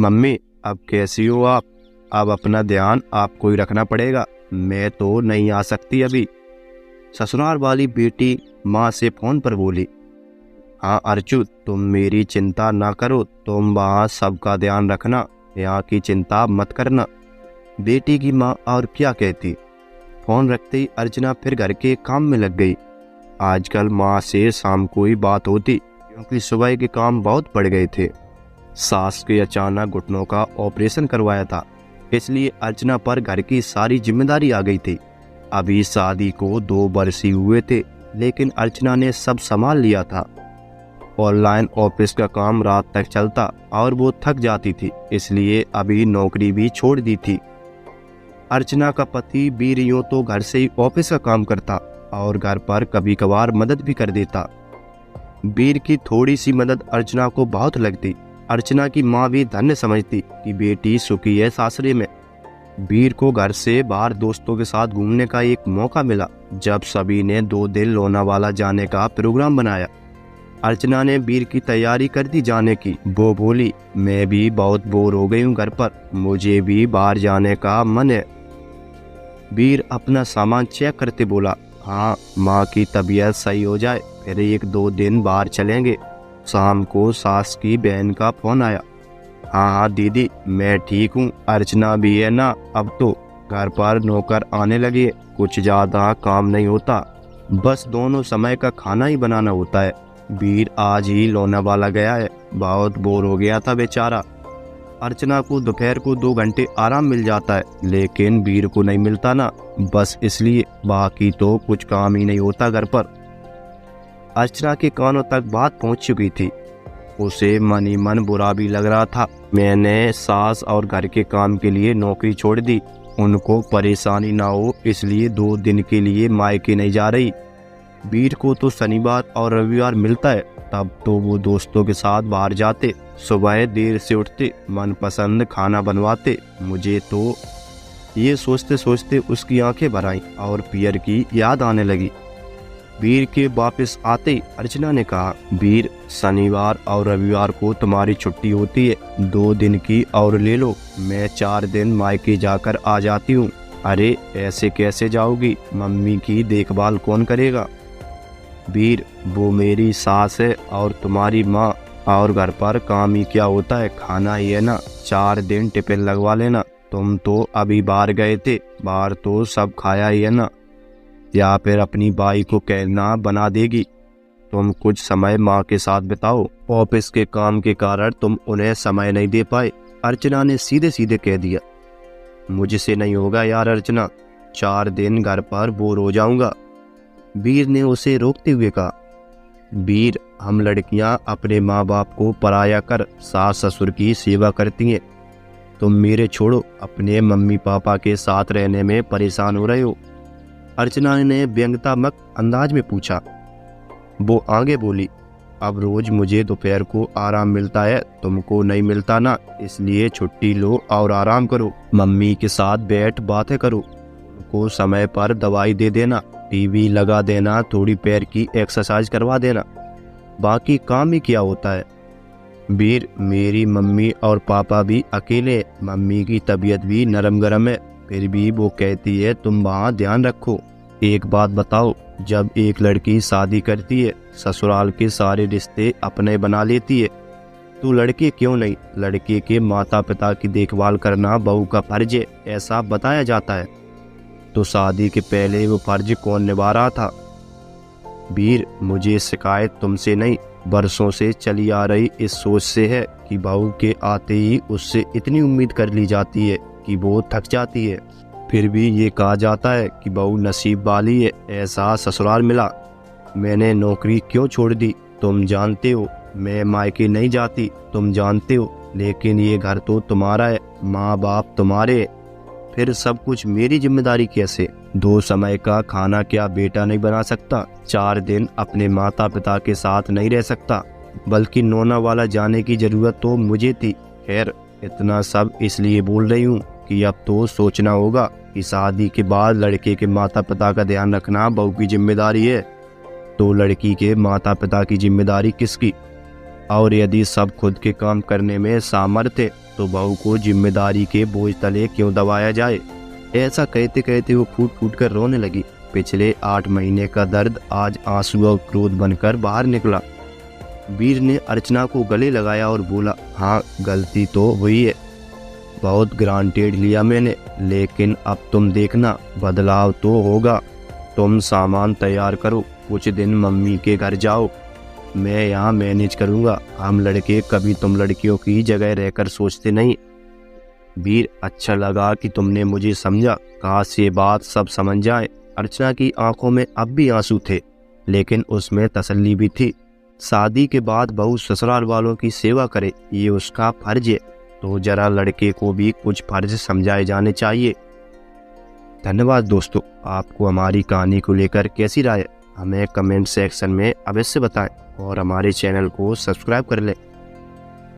Mummy अब कैसी हो आप? अब अपना ध्यान आपको ही रखना पड़ेगा, मैं तो नहीं आ सकती अभी। ससुराल वाली बेटी माँ से फोन पर बोली। हाँ अर्चू, तुम मेरी चिंता ना करो, तुम वहाँ सबका ध्यान रखना, यहाँ की चिंता मत करना। बेटी की माँ और क्या कहती। फोन रखते ही अर्चना फिर घर के काम में लग गई। आजकल माँ से शाम को ही बात होती, क्योंकि सुबह के काम बहुत बढ़ गए थे। सास के अचानक घुटनों का ऑपरेशन करवाया था, इसलिए अर्चना पर घर की सारी जिम्मेदारी आ गई थी। अभी शादी को 2 वर्ष ही हुए थे, लेकिन अर्चना ने सब संभाल लिया था। ऑनलाइन ऑफिस का काम रात तक चलता और वो थक जाती थी, इसलिए अभी नौकरी भी छोड़ दी थी। अर्चना का पति बीर यूं तो घर से ही ऑफिस का काम करता और घर पर कभी कभार मदद भी कर देता। बीर की थोड़ी सी मदद अर्चना को बहुत लगती। अर्चना की माँ भी धन्य समझती कि बेटी सुखी है सासरे में। बीर को घर से बाहर दोस्तों के साथ घूमने का एक मौका मिला, जब सभी ने 2 दिन लोनावाला जाने का प्रोग्राम बनाया। अर्चना ने बीर की तैयारी कर दी जाने की। वो बोली, मैं भी बहुत बोर हो गई हूँ घर पर, मुझे भी बाहर जाने का मन है। बीर अपना सामान चेक करते बोला, हाँ माँ की तबीयत सही हो जाए फिर 1-2 दिन बाहर चलेंगे। शाम को सास की बहन का फोन आया। हाँ दीदी मैं ठीक हूँ, अर्चना भी है ना, अब तो घर पर नौकर आने लगे, कुछ ज़्यादा काम नहीं होता, बस दोनों समय का खाना ही बनाना होता है। बीर आज ही लोनावाला गया है, बहुत बोर हो गया था बेचारा। अर्चना को दोपहर को 2 घंटे आराम मिल जाता है, लेकिन बीर को नहीं मिलता ना, बस इसलिए, बाकी तो कुछ काम ही नहीं होता घर पर। अर्चना के कानों तक बात पहुंच चुकी थी। उसे मन ही मन बुरा भी लग रहा था। मैंने सास और घर के काम के लिए नौकरी छोड़ दी, उनको परेशानी ना हो इसलिए 2 दिन के लिए मायके नहीं जा रही। बीर को तो शनिवार और रविवार मिलता है, तब तो वो दोस्तों के साथ बाहर जाते, सुबह देर से उठते, मनपसंद खाना बनवाते। मुझे तो ये सोचते सोचते उसकी आंखें भर आईं और पियर की याद आने लगी। बीर के वापस आते ही अर्चना ने कहा, बीर शनिवार और रविवार को तुम्हारी छुट्टी होती है, 2 दिन की और ले लो, मैं 4 दिन मायके जाकर आ जाती हूँ। अरे ऐसे कैसे जाओगी, मम्मी की देखभाल कौन करेगा? बीर वो मेरी सास है और तुम्हारी माँ, और घर पर काम ही क्या होता है, खाना ही है ना, 4 दिन टिफिन लगवा लेना। तुम तो अभी बाहर गए थे, बाहर तो सब खाया ही है ना, या फिर अपनी बाई को कहना बना देगी। तुम कुछ समय माँ के साथ बिताओ, ऑफिस के काम के कारण तुम उन्हें समय नहीं दे पाए। अर्चना ने सीधे सीधे कह दिया। मुझसे नहीं होगा यार अर्चना, 4 दिन घर पर बोर हो जाऊंगा। बीर ने उसे रोकते हुए कहा, बीर हम लड़कियां अपने माँ बाप को पराया कर सास ससुर की सेवा करती हैं, तुम मेरे छोड़ो, अपने मम्मी पापा के साथ रहने में परेशान हो रहे हो। अर्चना ने व्यंग्यात्मक अंदाज में पूछा। वो आगे बोली, अब रोज मुझे दोपहर को आराम मिलता है, तुमको नहीं मिलता ना, इसलिए छुट्टी लो और आराम करो, मम्मी के साथ बैठ बातें करो, उनको समय पर दवाई दे देना, टीवी लगा देना, थोड़ी पैर की एक्सरसाइज करवा देना, बाकी काम ही क्या होता है। बीर मेरी मम्मी और पापा भी अकेले, मम्मी की तबीयत भी नरम गरम है, फिर भी वो कहती है तुम वहाँ ध्यान रखो। एक बात बताओ, जब एक लड़की शादी करती है, ससुराल के सारे रिश्ते अपने बना लेती है, तो लड़के क्यों नहीं, लड़के के माता पिता की देखभाल करना बहू का फर्ज है, ऐसा बताया जाता है। तो शादी के पहले वो फर्ज कौन निभा रहा था? बीर मुझे शिकायत तुमसे नहीं, बरसों से चली आ रही इस सोच से है कि बहू के आते ही उससे इतनी उम्मीद कर ली जाती है कि वो थक जाती है। फिर भी ये कहा जाता है कि बहू नसीब वाली है, ऐसा ससुराल मिला। मैंने नौकरी क्यों छोड़ दी, तुम जानते हो, मैं मायके नहीं जाती, तुम जानते हो, लेकिन ये घर तो तुम्हारा है, माँ बाप तुम्हारे, फिर सब कुछ मेरी जिम्मेदारी कैसे? 2 समय का खाना क्या बेटा नहीं बना सकता? 4 दिन अपने माता पिता के साथ नहीं रह सकता? बल्कि लोनावाला जाने की जरूरत तो मुझे थी। खैर इतना सब इसलिए बोल रही हूँ कि अब तो सोचना होगा कि शादी के बाद लड़के के माता पिता का ध्यान रखना बहू की जिम्मेदारी है, तो लड़की के माता पिता की जिम्मेदारी किसकी? और यदि सब खुद के काम करने में सामर्थ्य है तो बहू को जिम्मेदारी के बोझ तले क्यों दबाया जाए। ऐसा कहते कहते वो फूट फूट कर रोने लगी। पिछले 8 महीने का दर्द आज आंसू और क्रोध बनकर बाहर निकला। वीर ने अर्चना को गले लगाया और बोला, हाँ गलती तो हुई है, बहुत ग्रांटेड लिया मैंने, लेकिन अब तुम देखना बदलाव तो होगा। तुम सामान तैयार करो, कुछ दिन मम्मी के घर जाओ, मैं यहाँ मैनेज करूँगा। हम लड़के कभी तुम लड़कियों की जगह रहकर सोचते नहीं। वीर, अच्छा लगा कि तुमने मुझे समझा, काश ये बात सब समझ जाए। अर्चना की आंखों में अब भी आंसू थे, लेकिन उसमें तसल्ली भी थी। शादी के बाद बहू ससुराल वालों की सेवा करे, ये उसका फर्ज है, तो जरा लड़के को भी कुछ फर्ज समझाए जाने चाहिए। धन्यवाद दोस्तों। आपको हमारी कहानी को लेकर कैसी राय हमें कमेंट सेक्शन में अवश्य बताएं और हमारे चैनल को सब्सक्राइब कर लें।